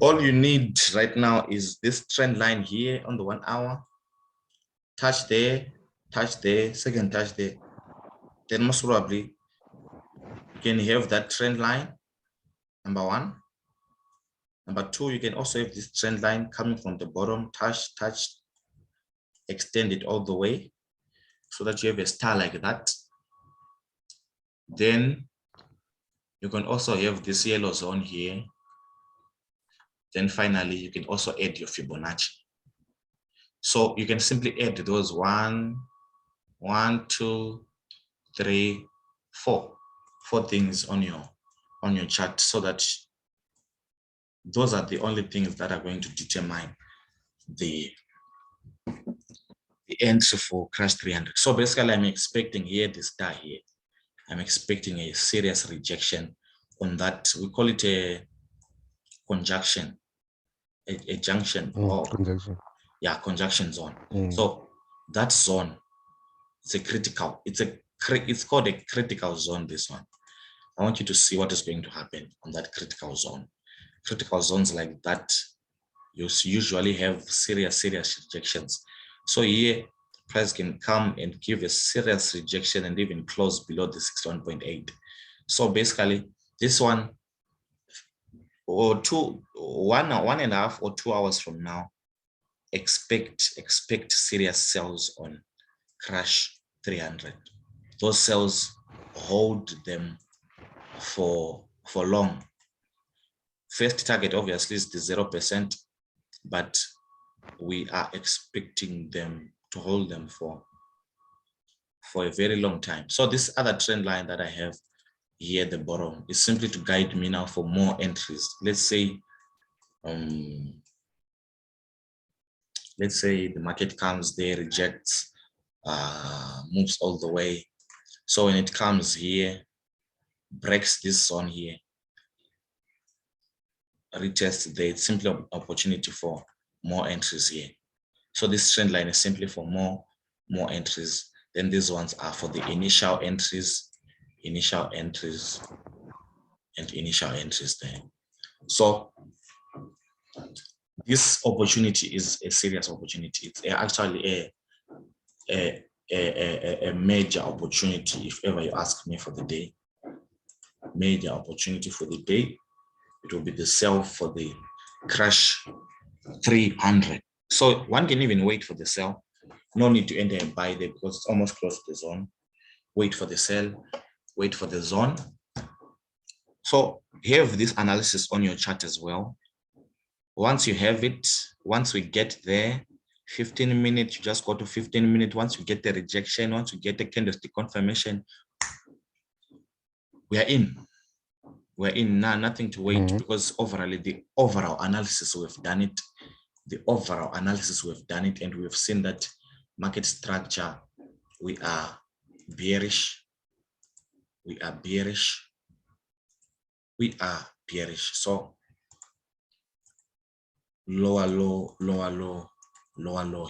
All you need right now is this trend line here on the 1 hour. Touch there, second touch there. Then most probably you can have that trend line, number one. Number two, you can also have this trend line coming from the bottom, touch, extend it all the way so that you have a star like that. Then you can also have this yellow zone here. Then finally, you can also add your Fibonacci. So you can simply add those 1, 2, 3, 4 things on your chart, so that those are the only things that are going to determine the entry for crash 300. So basically, I'm expecting here the star here. I'm expecting a serious rejection on that. We call it a conjunction, a junction, or conjunction. Yeah, conjunction zone. So that zone, it's called a critical zone, this one. I want you to see what is going to happen on that critical zone. Critical zones like that, you usually have serious rejections. So here, price can come and give a serious rejection and even close below the 61.8. So basically, this one, or 1.5 or 2 hours from now, expect serious sells on crash 300. Those cells, hold them for long. First target obviously is the 0%, but we are expecting them to hold them for a very long time. So this other trend line that I have here at the bottom is simply to guide me now for more entries. Let's say the market comes there, rejects, moves all the way. So when it comes here, breaks this zone here, retests there, it's simply an opportunity for more entries here. So this trend line is simply for more entries. Then these ones are for the initial entries and initial entries there. So this opportunity is a serious opportunity. It's actually a major opportunity, if ever you ask me, for the day. Major opportunity for the day. It will be the sell for the crash 300. So one can even wait for the sell. No need to enter and buy there because it's almost close to the zone. Wait for the sell, wait for the zone. So have this analysis on your chart as well. Once you have it, once we get there, 15 minutes, you just go to 15 minutes. Once you get the rejection, once you get the candlestick confirmation, we are in. We're in now, nothing to wait, because the overall analysis we've done it. And we've seen that market structure, we are bearish. So lower low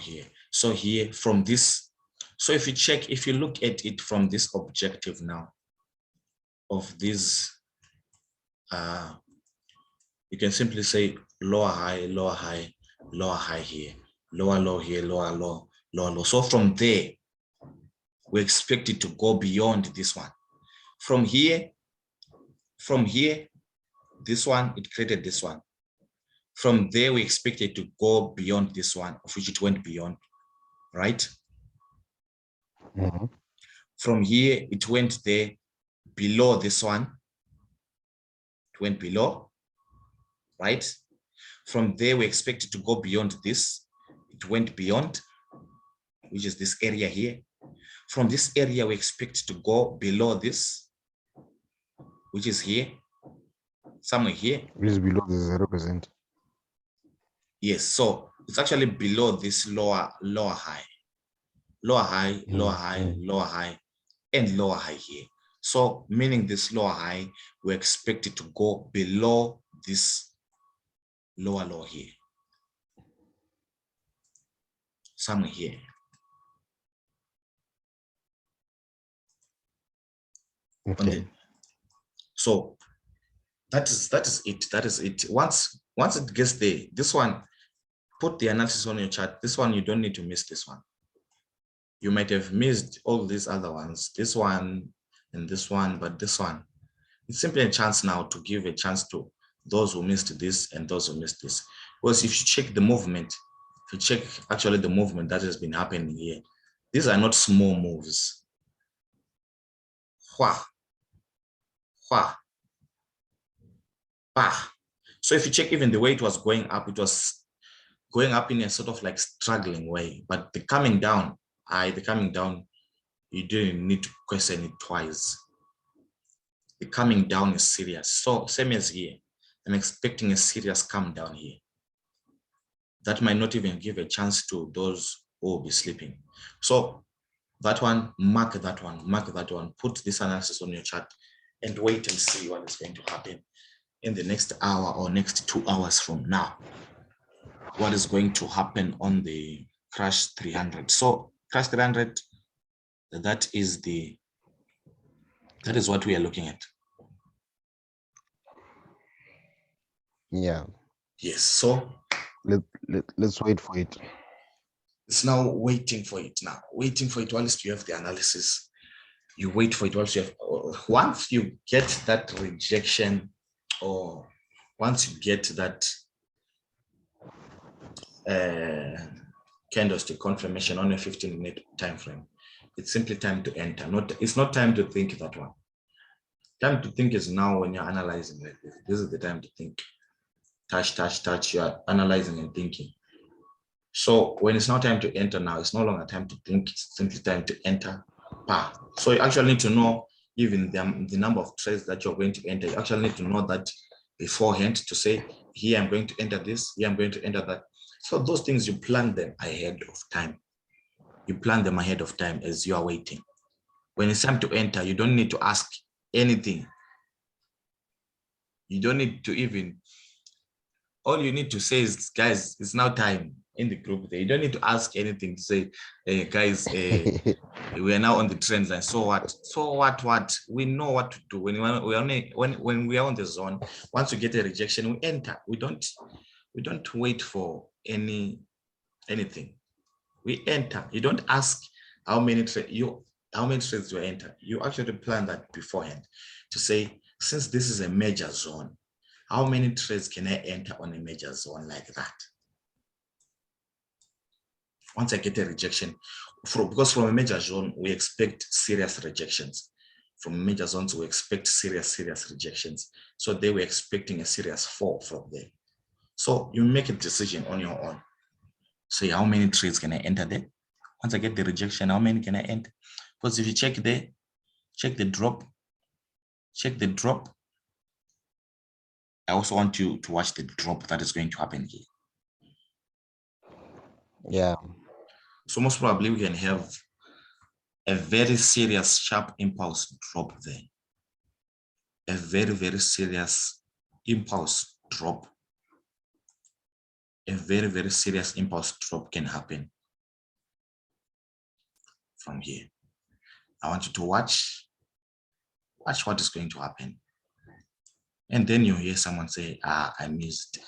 here. So here from this, so if you look at it from this objective now of this, you can simply say lower high here, lower low here, lower low. So from there, we expect it to go beyond this one. From here, this one, it created this one. From there, we expect it to go beyond this one, of which it went beyond, right? From here, it went there below this one. It went below, right? From there, we expect it to go beyond this. It went beyond, which is this area here. From this area, we expect it to go below this, which is here, somewhere here. Which is below the 0%. Yes, so it's actually below this lower high, and lower high here. So meaning this lower high, we expect it to go below this lower low here, somewhere here. Okay. So that is it. Once Once it gets there, this one, put the analysis on your chart. This one, you don't need to miss this one. You might have missed all these other ones, this one and this one, but this one, it's simply a chance now to give a chance to those who missed this and those who missed this. Because if you check the movement, if you check actually the movement that has been happening here, these are not small moves. Hua, hua, bah. So if you check even the way it was going up, it was going up in a sort of like struggling way, but the coming down, you didn't need to question it twice. The coming down is serious. So same as here, I'm expecting a serious come down here. That might not even give a chance to those who will be sleeping. So that one, mark that one, put this analysis on your chart and wait and see what is going to happen in the next hour or next 2 hours from now. What is going to happen on the crash 300. So crash 300, that is what we are looking at. Yeah. Yes, so let's wait for it. It's now waiting for it now. Waiting for it whilst you have the analysis. You wait for it whilst you have, once you get that rejection, or once you get that candlestick confirmation on a 15-minute time frame, it's simply time to enter. It's not time to think that one. Time to think is now when you're analyzing like this. This is the time to think. Touch, you're analyzing and thinking. So when it's now time to enter now, it's no longer time to think, it's simply time to enter. So you actually need to know even the number of trades that you're going to enter. You actually need to know that beforehand to say, here I'm going to enter this, here I'm going to enter that. So those things, you plan them ahead of time. You plan them ahead of time as you are waiting. When it's time to enter, you don't need to ask anything. You don't need to even, all you need to say is, guys, it's now time in the group there. You don't need to ask anything to say, hey, guys, we are now on the trend line. So what? We know what to do. When we are on the zone, once we get a rejection, we enter. We don't wait for anything. We enter. You don't ask how many trades you enter. You actually plan that beforehand to say, since this is a major zone, how many trades can I enter on a major zone like that? Once I get a rejection, because from a major zone, we expect serious rejections. From major zones, we expect serious rejections. So they were expecting a serious fall from there. So you make a decision on your own. Say, how many trades can I enter there? Once I get the rejection, how many can I enter? Because if you check there, check the drop. I also want you to watch the drop that is going to happen here. Yeah. So most probably we can have a very serious sharp impulse drop there. A very, very serious impulse drop. A very, very serious impulse drop can happen from here. I want you to watch what is going to happen. And then you hear someone say, I missed.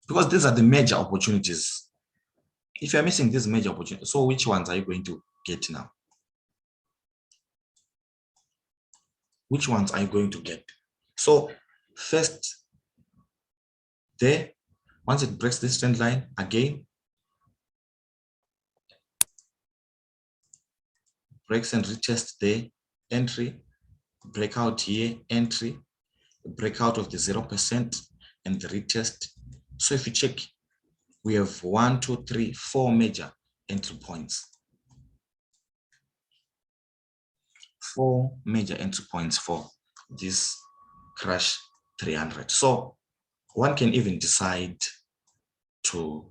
Because these are the major opportunities. If you're missing these major opportunities, so which ones are you going to get now? Which ones are you going to get? So first, there, once it breaks this trend line, again, breaks and retests there, entry, breakout here, entry, breakout of the 0% and the retest. So if you check, we have 1, 2, 3, 4 major entry points. 4 major entry points for this crash 300. So one can even decide to,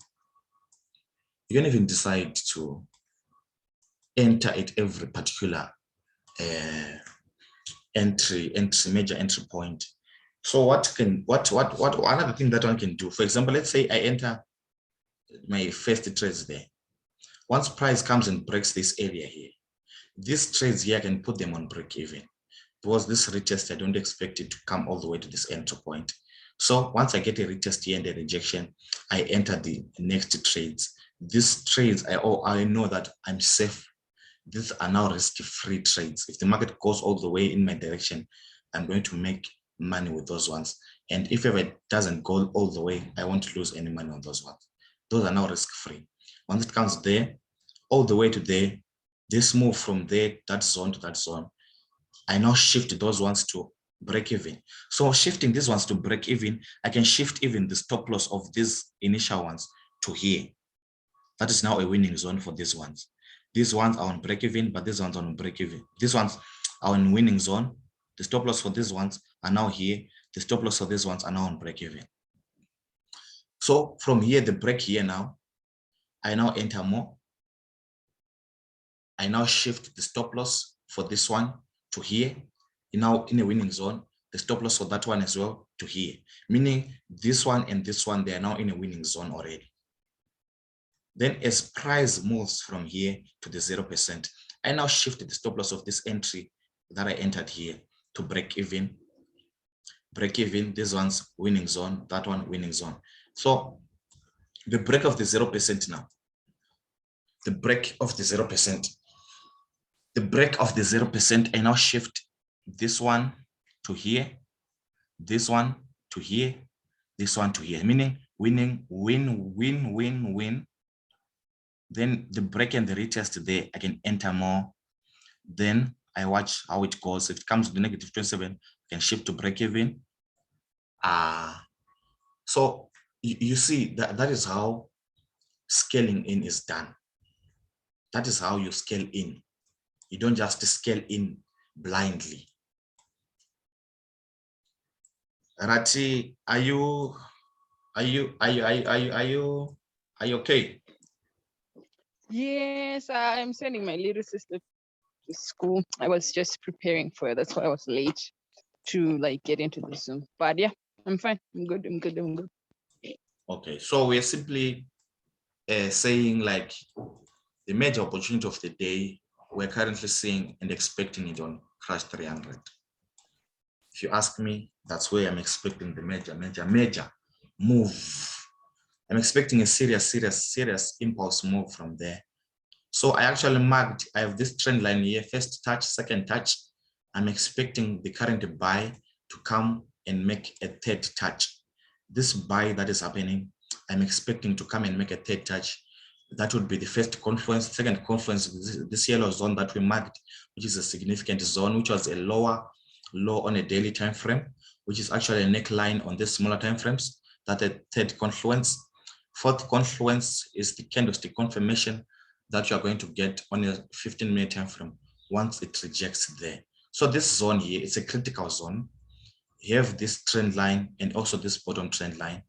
you can even decide to enter at every particular major entry point. So another thing that one can do, for example, let's say I enter my first trades there. Once price comes and breaks this area here, these trades here, I can put them on break even. Because this retest, I don't expect it to come all the way to this entry point. So once I get a retest here and a rejection, I enter the next trades. These trades, I know that I'm safe. These are now risk-free trades. If the market goes all the way in my direction, I'm going to make money with those ones. And if ever it doesn't go all the way, I won't lose any money on those ones. Those are now risk-free. Once it comes there, all the way to there, this move from there, that zone to that zone, I now shift those ones to break even. So shifting these ones to break even, I can shift even the stop loss of these initial ones to here. That is now a winning zone for these ones. These ones are on break even, but these ones are on break even. These ones are in winning zone. The stop loss for these ones are now here. The stop loss for these ones are now on break even. So from here, the break here now, I now enter more. I now shift the stop loss for this one to here. Now in a winning zone, the stop loss for that one as well to here. Meaning this one and this one, they are now in a winning zone already. Then as price moves from here to the 0%, I now shift the stop loss of this entry that I entered here to break even. Break even, this one's winning zone, that one winning zone. So the break of the 0% now, the break of the 0%, the break of the 0%, I now shift this one to here, this one to here, this one to here, meaning winning, win, win, win, win. Then the break and the retest there, I can enter more. Then I watch how it goes. If it comes to the negative 27, I can shift to break even. So you see that is how scaling in is done. That is how you scale in. You don't just scale in blindly. Rati, are you okay? Yes, I'm sending my little sister to school. I was just preparing for it. That's why I was late to like get into the Zoom. But yeah, I'm fine. I'm good. I'm good. I'm good. Okay, so we're simply saying like the major opportunity of the day, we're currently seeing and expecting it on crash 300. If you ask me, that's where I'm expecting the major move. I'm expecting a serious impulse move from there. So I actually marked, I have this trend line here, first touch, second touch. I'm expecting the current buy to come and make a third touch. This buy that is happening, I'm expecting to come and make a third touch. That would be the first confluence. Second confluence, this yellow zone that we marked, which is a significant zone, which was a lower low on a daily time frame, which is actually a neckline on these smaller time frames. That a third confluence. Fourth confluence is the candlestick confirmation that you are going to get on a 15-minute time frame once it rejects there. So this zone here, it's a critical zone. You have this trend line and also this bottom trend line.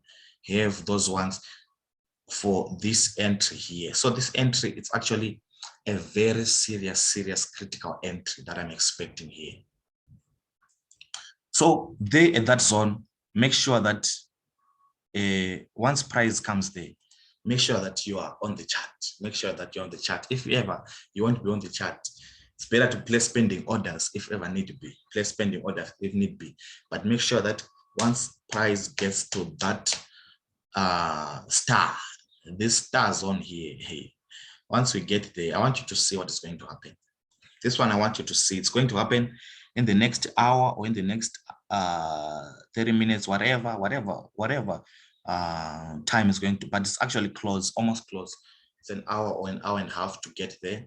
You have those ones for this entry here. So this entry, it's actually a very serious critical entry that I'm expecting here. So there at that zone, make sure that once price comes there, make sure that you are on the chart. Make sure that you're on the chart. If ever you want to be on the chart, it's better to place pending orders if ever need to be. Place pending orders if need be. But make sure that once price gets to that star, this star zone here, hey, once we get there, I want you to see what is going to happen. This one I want you to see. It's going to happen in the next hour or in the next 30 minutes, whatever time is going to, but it's actually close, almost close. It's an hour or an hour and a half to get there,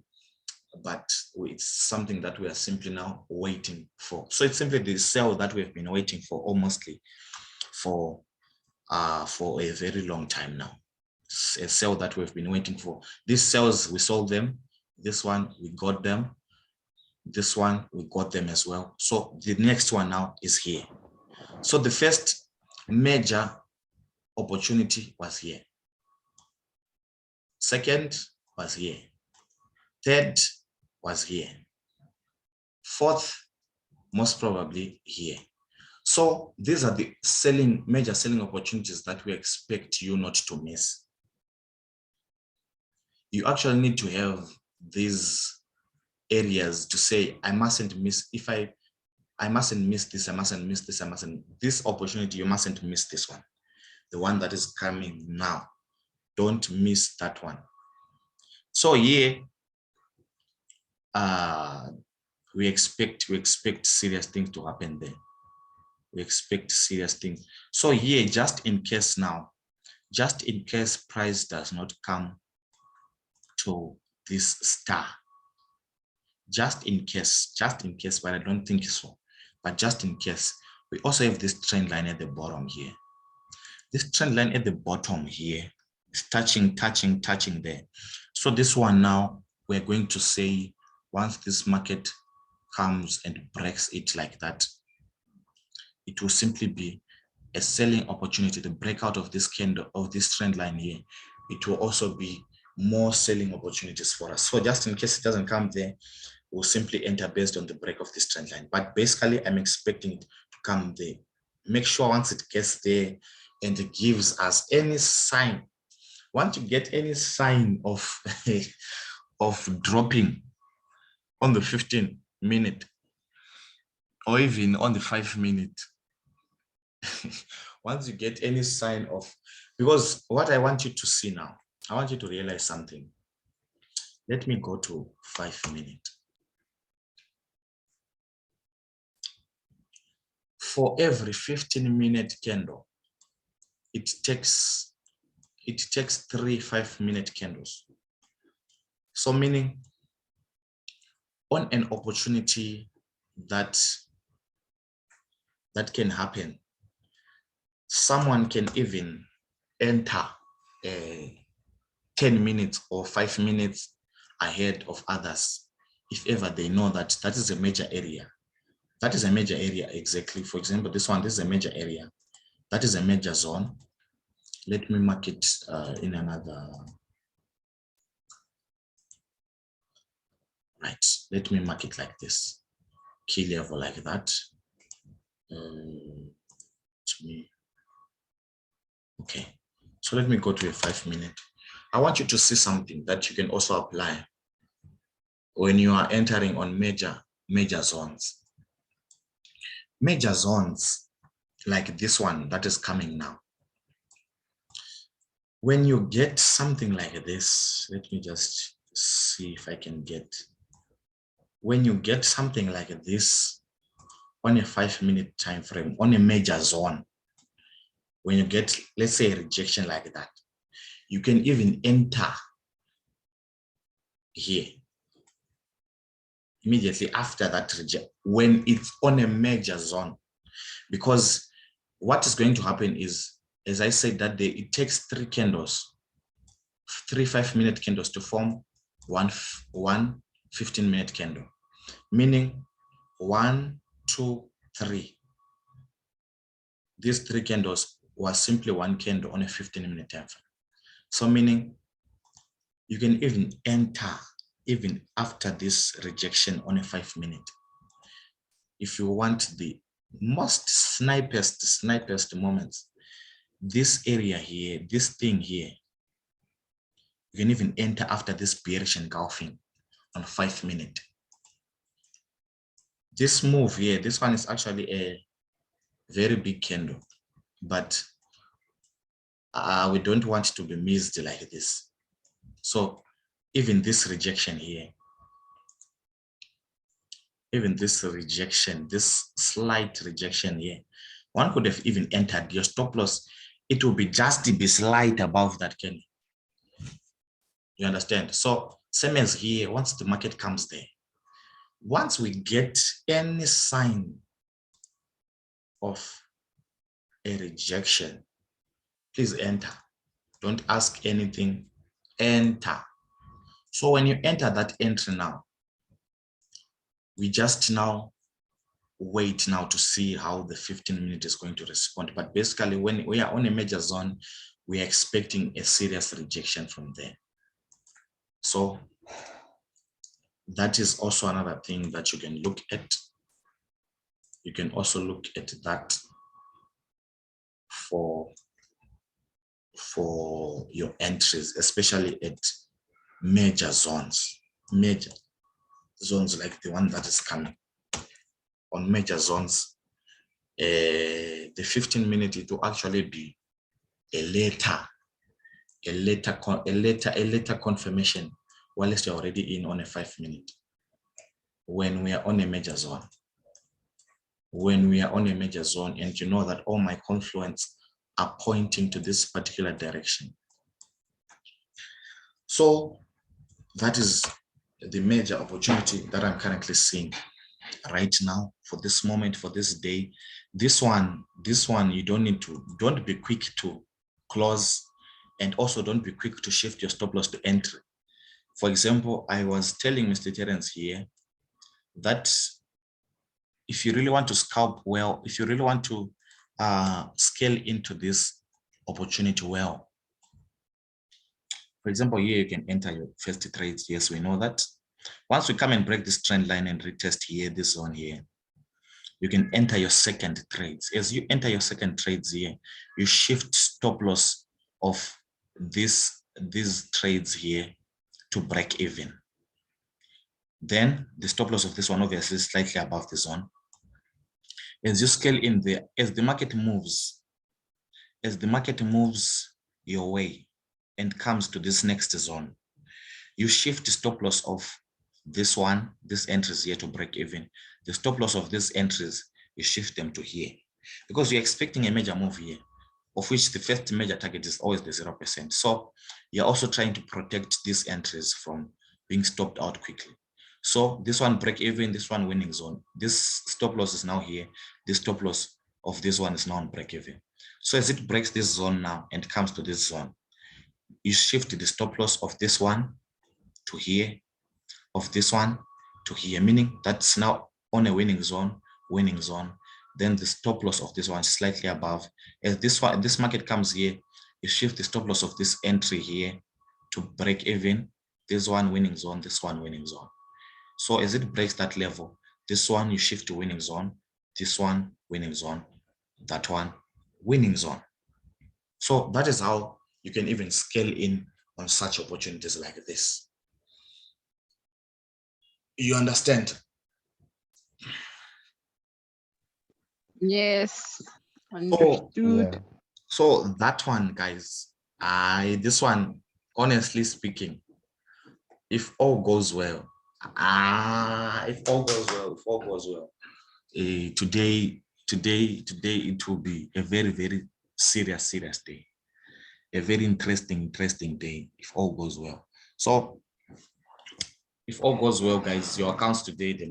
but it's something that we are simply now waiting for. So it's simply the sell that we've been waiting for almostly for a very long time now. It's a sell that we've been waiting for. These cells, we sold them. This one, we got them. This one, we got them as well. So the next one now is here. So the first major opportunity was here. Second was here. Third was here. Fourth, most probably here. So these are the major selling opportunities that we expect you not to miss. You actually need to have these areas to say, I mustn't miss. If I I mustn't miss this, I mustn't miss this, this opportunity, you mustn't miss this one. The one that is coming now. Don't miss that one. So here, we expect serious things to happen there. We expect serious things. So here, just in case now, just in case price does not come to this star, just in case, but I don't think so, but just in case, we also have this trend line at the bottom here. This trend line at the bottom here is touching there. So this one now, we're going to say, once this market comes and breaks it like that, it will simply be a selling opportunity. The breakout of this candle, of this trend line here, it will also be more selling opportunities for us. So just in case it doesn't come there, we'll simply enter based on the break of this trend line. But basically, I'm expecting it to come there. Make sure once it gets there and it gives us any sign, once you get any sign of, of dropping on the 15-minute or even on the 5-minute, once you get any sign of, because what I want you to see now, I want you to realize something. Let me go to 5-minute. For every 15-minute candle, it takes 3 5-minute candles. So meaning on an opportunity that can happen, someone can even enter 10 minutes or 5 minutes ahead of others if ever they know that that is a major area. That is a major area exactly. For example, this one, this is a major area. That is a major zone. Let me mark it in another. Right, let me mark it like this. Key level like that. Okay, so let me go to a 5-minute. I want you to see something that you can also apply when you are entering on major zones. Major zones like this one that is coming now. When you get something like this, let me just see if I can get. When you get something like this on a 5-minute time frame, on a major zone, when you get, let's say, a rejection like that, you can even enter here immediately after that rejection when it's on a major zone, because what is going to happen is, as I said that day, it takes 3 candles, 3 5-minute candles to form one 15-minute candle, meaning 1 2 3. These 3 candles was simply 1 candle on a 15-minute time frame. So meaning you can even enter even after this rejection on a 5-minute. If you want the most snipest moments, this area here, this thing here, you can even enter after this bearish engulfing on 5-minute. This move here, this one is actually a very big candle, but we don't want to be missed like this. So even this rejection here, even this rejection, this slight rejection here, one could have even entered your stop loss. It will be just be slight above that candle. You understand? So same as here, once the market comes there, once we get any sign of a rejection, please enter. Don't ask anything, enter. So when you enter that entry now, we just now wait now to see how the 15-minute is going to respond. But basically, when we are on a major zone, we are expecting a serious rejection from there. So that is also another thing that you can look at. You can also look at that for your entries, especially at major zones like the one that is coming. on major zones, the 15-minute, it will actually be a later confirmation, whilst you're already in on a 5-minute. When we are on a major zone, and you know that all my confluence are pointing to this particular direction. So that is the major opportunity that I'm currently seeing right now, for this moment, for this day. This one, you don't be quick to close, and also don't be quick to shift your stop loss to entry. For example, I was telling Mr. Terence here that if you really want to scalp well, if you really want to scale into this opportunity well, for example, here you can enter your first trades. Yes, we know that. Once we come and break this trend line and retest here, this zone here, you can enter your second trades. As you enter your second trades here, you shift stop loss of these trades here to break even. Then the stop loss of this one obviously is slightly above the zone. As you scale in there, as the market moves your way and comes to this next zone, you shift the stop loss of this one, this entries here to break even. The stop loss of these entries, you shift them to here, because you're expecting a major move here, of which the first major target is always the 0%. So you're also trying to protect these entries from being stopped out quickly. So this one break even, this one winning zone. This stop loss is now here. This stop loss of this one is now on break even. So as it breaks this zone now and comes to this zone, you shift the stop loss of this one to here, of this one to here, meaning that's now on a winning zone. Then the stop loss of this one is slightly above. As this market comes here, you shift the stop loss of this entry here to break even. This one winning zone, this one winning zone. So as it breaks that level, this one you shift to winning zone, this one winning zone, that one winning zone. So that is how you can even scale in on such opportunities like this. You understand? Yes, understood. Yeah. So that one, guys, this one, honestly speaking, if all goes well, today it will be a very, very serious day, a very interesting day, if all goes well. So if all goes well, guys, your accounts today, they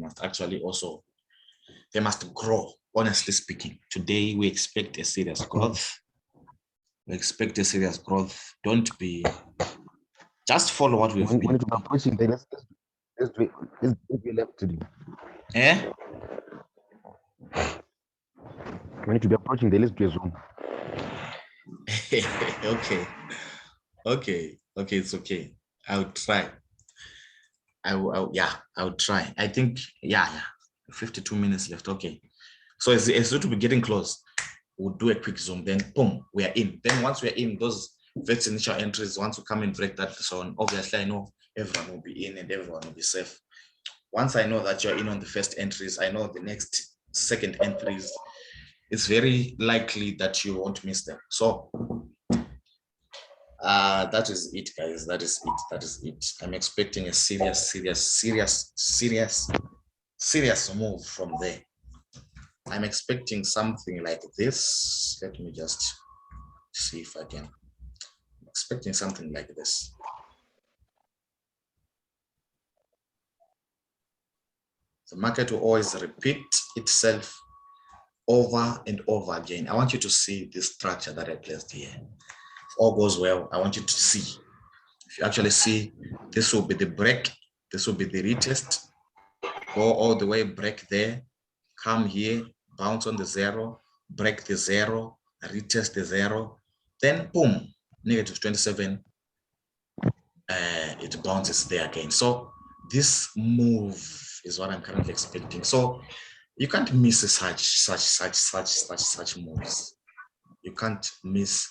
must grow. Honestly speaking, today we expect a serious growth. Don't be, just follow what we've When been. it was approaching, then let's do it left today. Eh? When it will be approaching, then let's do a Zoom. Okay, it's okay. I'll try. I'll try. I think, 52 minutes left. Okay. So as it will be getting close, we'll do a quick Zoom, then boom, we are in. Then once we're in, those VIX initial entries, once we come and break that zone, obviously I know everyone will be in and everyone will be safe. Once I know that you're in on the first entries, I know the next second entries, it's very likely that you won't miss them. So that is it, guys. That is it. I'm expecting a serious move from there. I'm expecting something like this. Let me just see if I can. I'm expecting something like this. The market will always repeat itself over and over again. I want you to see this structure that I placed here. If all goes well, I want you to see. If you actually see, this will be the break. This will be the retest. Go all the way, break there, come here, bounce on the zero, break the zero, retest the zero, then boom, negative 27, it bounces there again. So this move is what I'm currently expecting. So you can't miss such moves. You can't miss.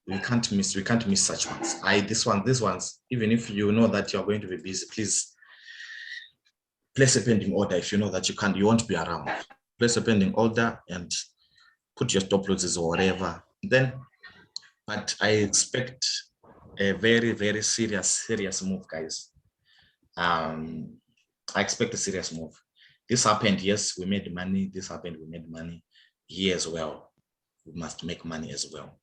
We can't miss such ones. These ones, even if you know that you're going to be busy, please place a pending order if you know that you won't be around. Place a pending order and put your stop losses or whatever. Then, but I expect a very, very serious move, guys. I expect a serious move. This happened, yes, we made money. This happened, we made money. Here as well, we must make money as well.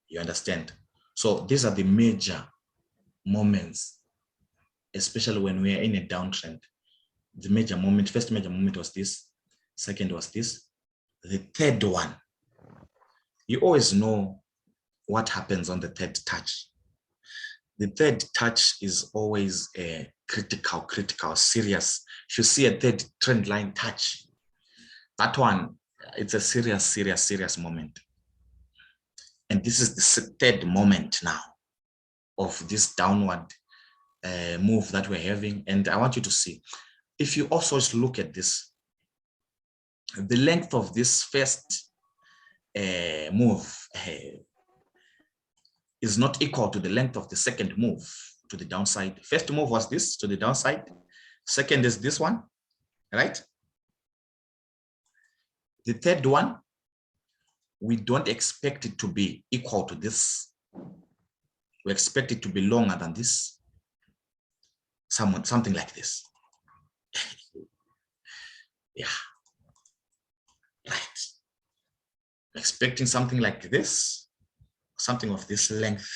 You understand? So these are the major moments, especially when we are in a downtrend. The major moment, first major moment was this, second was this, the third one. You always know what happens on the third touch. The third touch is always a critical, serious. If you see a third trend line touch, that one, it's a serious moment. And this is the third moment now of this downward move that we're having. And I want you to see, if you also look at this, the length of this first move is not equal to the length of the second move to the downside. First move was this to the downside. Second is this one, right? The third one, we don't expect it to be equal to this. We expect it to be longer than this. Something like this. Yeah. Right. Expecting something like this, something of this length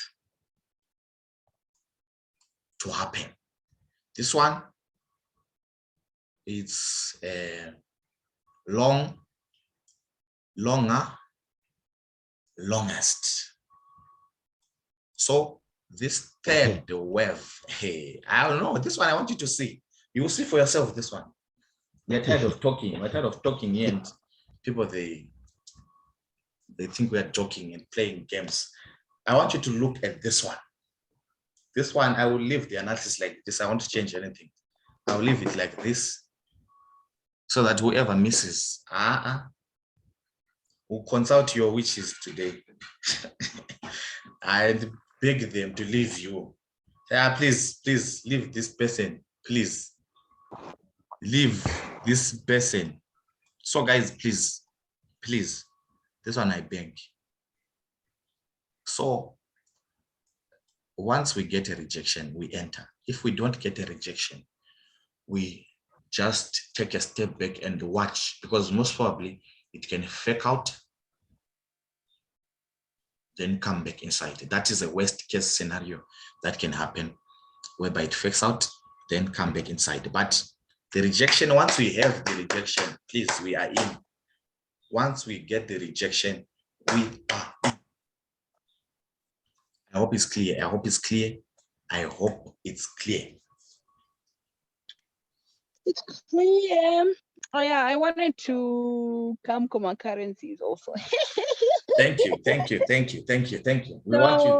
to happen. This one, it's longest. So this third wave, hey, I don't know. This one I want you to see. You will see for yourself this one. We're tired of talking. We're tired of talking here, and people they think we are joking and playing games. I want you to look at this one. This one, I will leave the analysis like this. I won't change anything. I'll leave it like this, so that whoever misses, will consult your wishes today. I'd beg them to leave you. Please leave this person. Please leave this person. So guys, please, this one I beg. So once we get a rejection, we enter. If we don't get a rejection, we just take a step back and watch, because most probably it can fake out, then come back inside. That is a worst case scenario that can happen, whereby it fakes out, then come back inside. But the rejection, once we have the rejection, please, we are in. Once we get the rejection, we are in. I hope it's clear. I hope it's clear. I hope it's clear. It's clear. Oh yeah, I wanted to come Kuma currencies also. Thank you. We want you there.